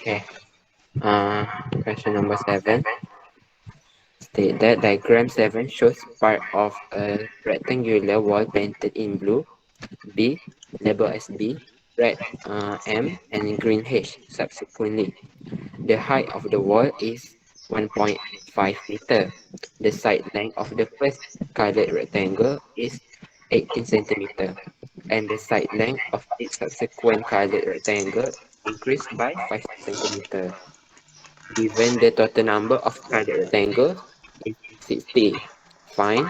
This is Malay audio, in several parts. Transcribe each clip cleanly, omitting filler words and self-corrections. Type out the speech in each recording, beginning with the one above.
Okay. Question number 7. State that diagram 7 shows part of a rectangular wall painted in blue. B, label as B, red M, and green H subsequently. The height of the wall is 1.5 meter. The side length of the first colored rectangle is 18 centimeter, and the side length of each subsequent colored rectangle increased by 5 centimeter. Given the total number of colored rectangles is 60. Find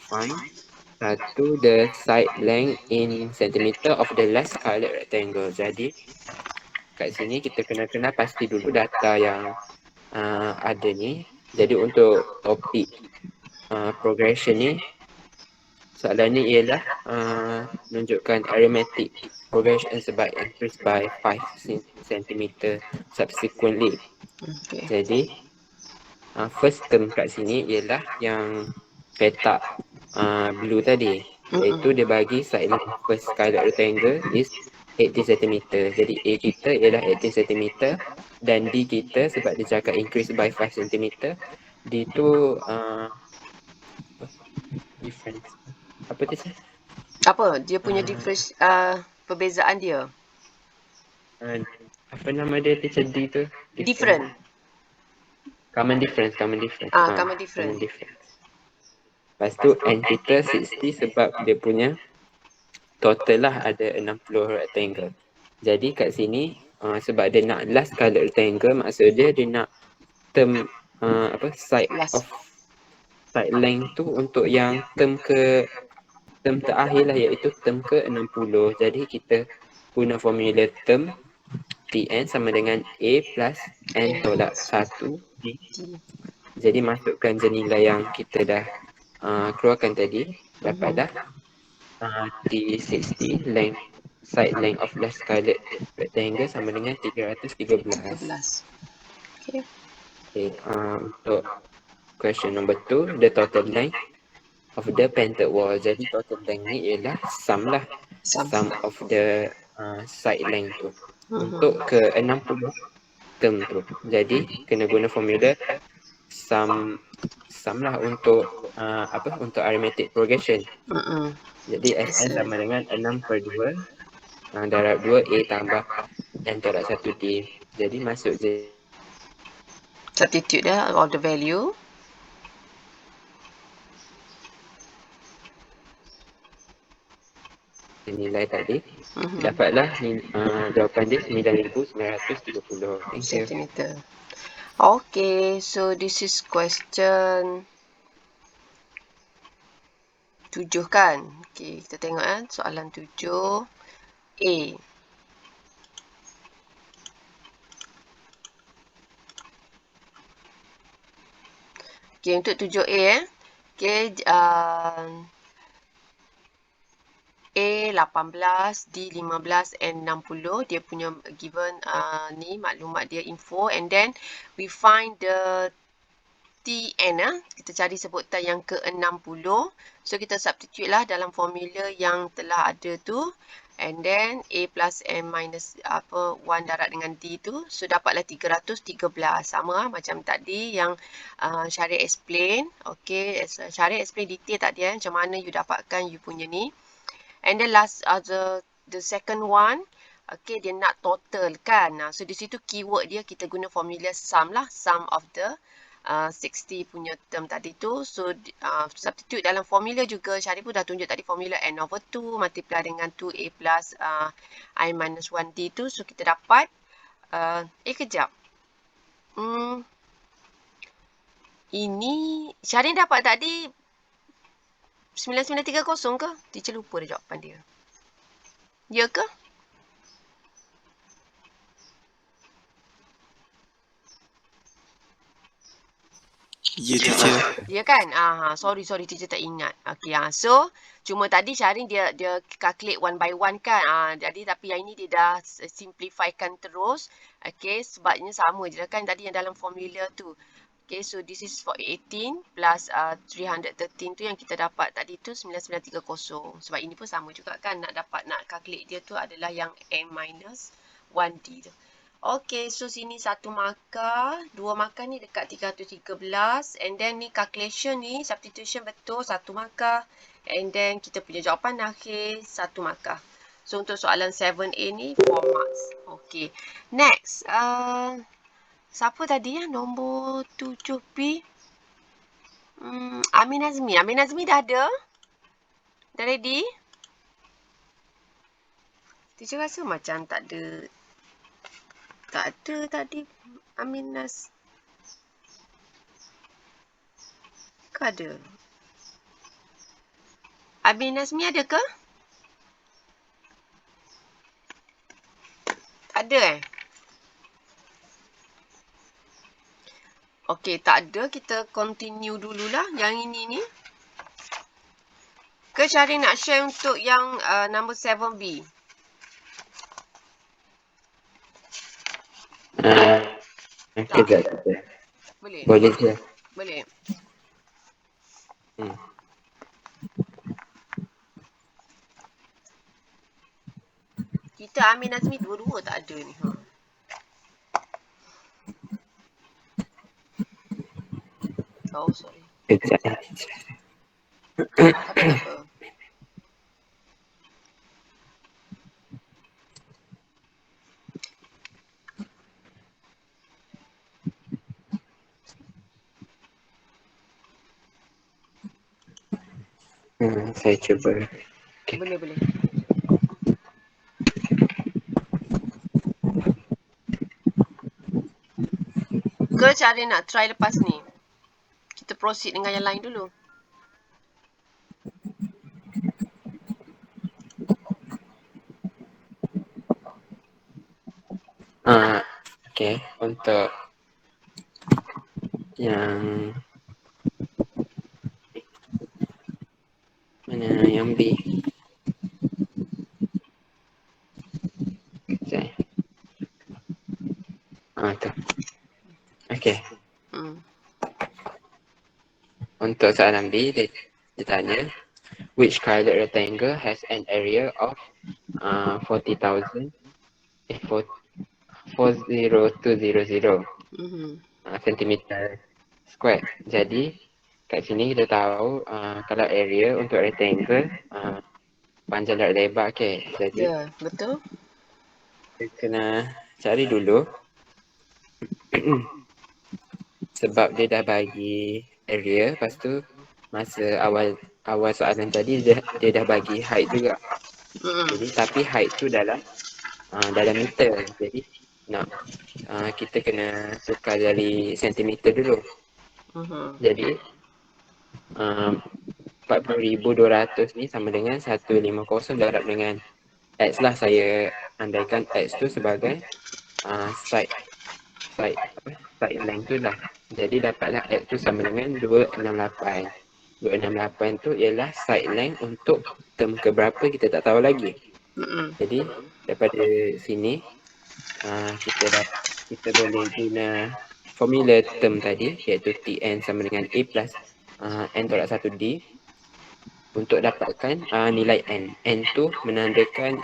find the side length in centimeter of the last colored rectangle. Jadi kat sini kita kena pasti dulu data yang ada ni. Jadi untuk topik progression ni, soalan ni ialah menunjukkan arithmetic progression sebab increase by 5 cm subsequently. Okay. Jadi first term kat sini ialah yang petak blue tadi, iaitu dia bagi side length first colored rectangle is 80 cm. Jadi A kita ialah 80 cm dan D kita sebab dia cakap increase by 5 cm, D tu difference. Apa tu saya? Apa dia punya difference, perbezaan dia? Apa nama dia teacher D tu? Different. Common difference. Common Common difference. difference. Lepas tu N kita 60 sebab dia punya total lah ada 60 rectangle. Jadi kat sini sebab dia nak last colored rectangle, maksud dia nak term side Last. of side length tu untuk yang term terakhir lah, iaitu term ke 60. Jadi kita guna formula term Tn sama dengan A plus N tolak 1 D. Jadi masukkan je nilai yang kita dah keluarkan tadi, dapat dah T60 side length of last colored rectangle sama dengan 313. Okay. Untuk question number 2, the total length of the painted wall. Jadi total length ni ialah sum lah, sum of the side length tu untuk ke 60 term tu. Jadi kena guna formula sum lah untuk untuk arithmetic progression. Jadi Sn sama dengan 6/2 darab 2 A tambah N tolak 1 D. Jadi masuk je Substitute dah all the value. nilai tadi. Dapatlah jawapan dia 9,930. Thank you. Centimeter. Okay, so this is question 7 kan? Okay, kita tengok soalan 7 A. Okay, untuk 7A okay, A 18, D 15 and 60 dia punya given ni maklumat dia info, and then we find the Tn kita cari sebutan yang ke-60. So kita substitute lah dalam formula yang telah ada tu, and then A plus M minus 1 darab dengan D tu, so dapatlah 313. Sama macam tadi yang Syarif explain. Okay, Syarif explain detail tadi macam mana you dapatkan you punya ni. And then last the second one, okay, dia nak total kan. So di situ keyword dia kita guna formula sum lah, sum of the 60 punya term tadi tu. So substitute dalam formula juga. Syarif pun dah tunjuk tadi formula N over 2 multiply dengan 2A plus I minus 1D tu. So kita dapat kejap. Ini Syarif dapat tadi 9930 ke? Teacher lupa dah jawapan dia. Ya ke? Ya, teacher. Ya kan? Sorry teacher tak ingat. Okay, so cuma tadi Syahrin dia calculate one by one kan. Jadi tapi yang ini dia dah simplifykan terus. Okay, sebabnya sama je kan tadi yang dalam formula tu. Okay, so this is for 18 plus 313 tu yang kita dapat tadi tu 9930. Sebab ini pun sama juga kan, nak calculate dia tu adalah yang N minus 1D tu. Okay, so sini 1 markah, 2 markah ni dekat 313 and then ni calculation ni substitution betul 1 markah and then kita punya jawapan akhir 1 markah. So untuk soalan 7A ni 4 marks. Okay. Next, siapa tadi ya nombor 7B? Amin Azmi. Amin Azmi dah ada? Dah ready? Teacher rasa macam tak ada. Tak ada tadi Amin Naz. Ke ada? Amin Nazmi ada ke? Tak ada Okey, tak ada. Kita continue dululah yang ini ni. Ke Syahrin nak share untuk yang number 7B? Kejap. Boleh? Boleh je. Boleh. Kita Amin Nazmi dua-dua tak ada ni. Oh, sorry. Kejap. Tak apa. Saya cuba. Okay. Boleh. Ke cara nak try lepas ni? Kita proceed dengan yang lain dulu. Okay, untuk yang mana yang B? Sekejap. Tu. Okay. Untuk soalan B, dia tanya, which colored rectangle has an area of 40,000 40200 centimeter square. Jadi kat sini kita tahu kalau area untuk rectangle panjang dan lebar. Okay. Jadi betul. kita kena cari dulu sebab dia dah bagi area, lepas tu masa awal soalan tadi dia dah bagi height juga. Jadi tapi height tu dalam meter. Jadi nak kita kena tukar dari sentimeter dulu. Jadi 40,200 ni sama dengan 150 darab dengan X lah. Saya andaikan X tu sebagai side length tu lah. Jadi dapatlah X tu sama dengan 268. 268 tu ialah side length untuk term keberapa kita tak tahu lagi. Jadi daripada sini kita boleh guna formula term tadi, iaitu Tn sama dengan A plus N tolak 1D untuk dapatkan nilai N. N tu menandakan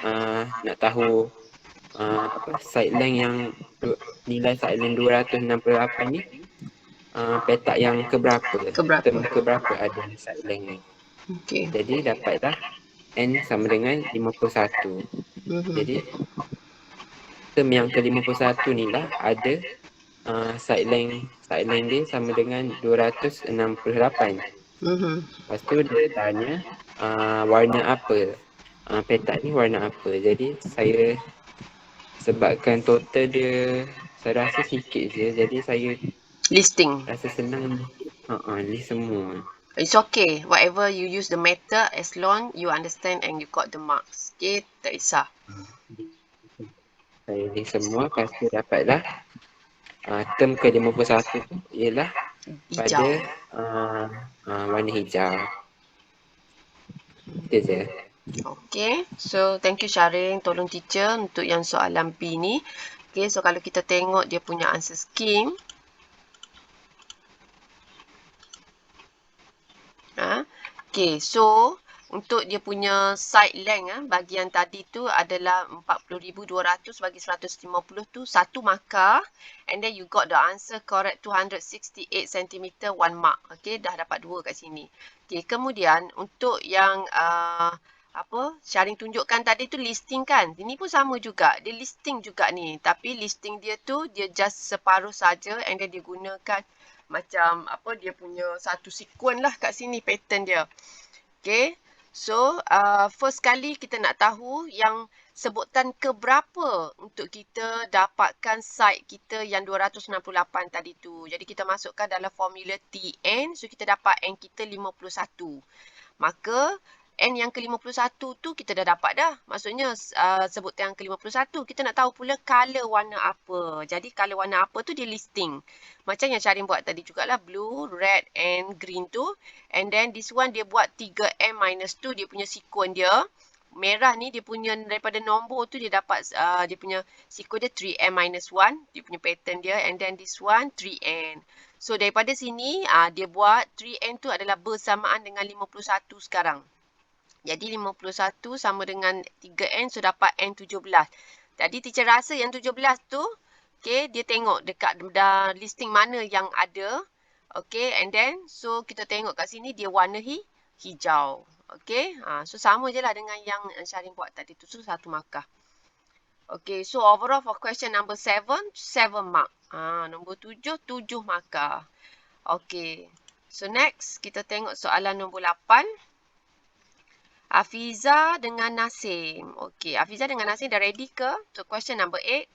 nak tahu side length yang nilai side length 268 ni petak yang keberapa? Term keberapa ada side length ni. Jadi dapatlah N sama dengan 51. Jadi term yang ke-51 ni lah ada side length dia sama dengan 268. Lepas tu dia tanya warna apa, petak ni warna apa. Jadi saya sebabkan total dia saya rasa sikit je, jadi saya Listing. rasa senang list semua. It's okay. Whatever you use the method, as long you understand and you got the marks. Okay, tak kisah. Saya list semua, lepas tu dapatlah term ke-51 tu ialah pada warna hijau. Itu je. Okay, so thank you Syahrin. Tolong teacher untuk yang soalan B ni. Okay, so kalau kita tengok dia punya answer scheme. Okay, so Untuk dia punya side length bagi yang tadi tu adalah 40,200 bagi 150 tu 1 markah. And then you got the answer correct 268 cm 1 mark. Okay, dah dapat 2 kat sini. Okay, kemudian untuk yang Syaring tunjukkan tadi tu listing kan. Ini pun sama juga. Dia listing juga ni. Tapi listing dia tu dia just separuh saja and then dia gunakan macam dia punya satu sekuen lah kat sini pattern dia. Okay. So, first kali kita nak tahu yang sebutan keberapa untuk kita dapatkan side kita yang 268 tadi tu. Jadi, kita masukkan dalam formula TN. So, kita dapat N kita 51. Maka, N yang ke-51 tu kita dah dapat dah. Maksudnya, sebutan yang ke-51. Kita nak tahu pula color warna apa. Jadi, color warna apa tu dia listing. Macam yang Syarin buat tadi jugalah. Blue, red and green tu. And then this one dia buat 3M-2 dia punya sekuen dia. Merah ni dia punya daripada nombor tu dia dapat dia punya sekuen dia 3M-1. Dia punya pattern dia. And then this one 3N. So daripada sini dia buat 3N tu adalah bersamaan dengan 51 sekarang. Jadi 51 sama dengan 3N so dapat N17. Jadi teacher rasa yang 17 tu okay, dia tengok dekat listing mana yang ada. Okay, and then, so kita tengok kat sini dia warna hijau. Okay, so sama je lah dengan yang Syarin buat tadi tu. So, 1 markah. Okay, so overall for question number 7, 7 mark. Nombor 7, 7 markah. Okay, so next kita tengok soalan nombor 8. Afiza dengan Nasim. Okay, Afiza dengan Nasim dah ready ke? So, question number 8.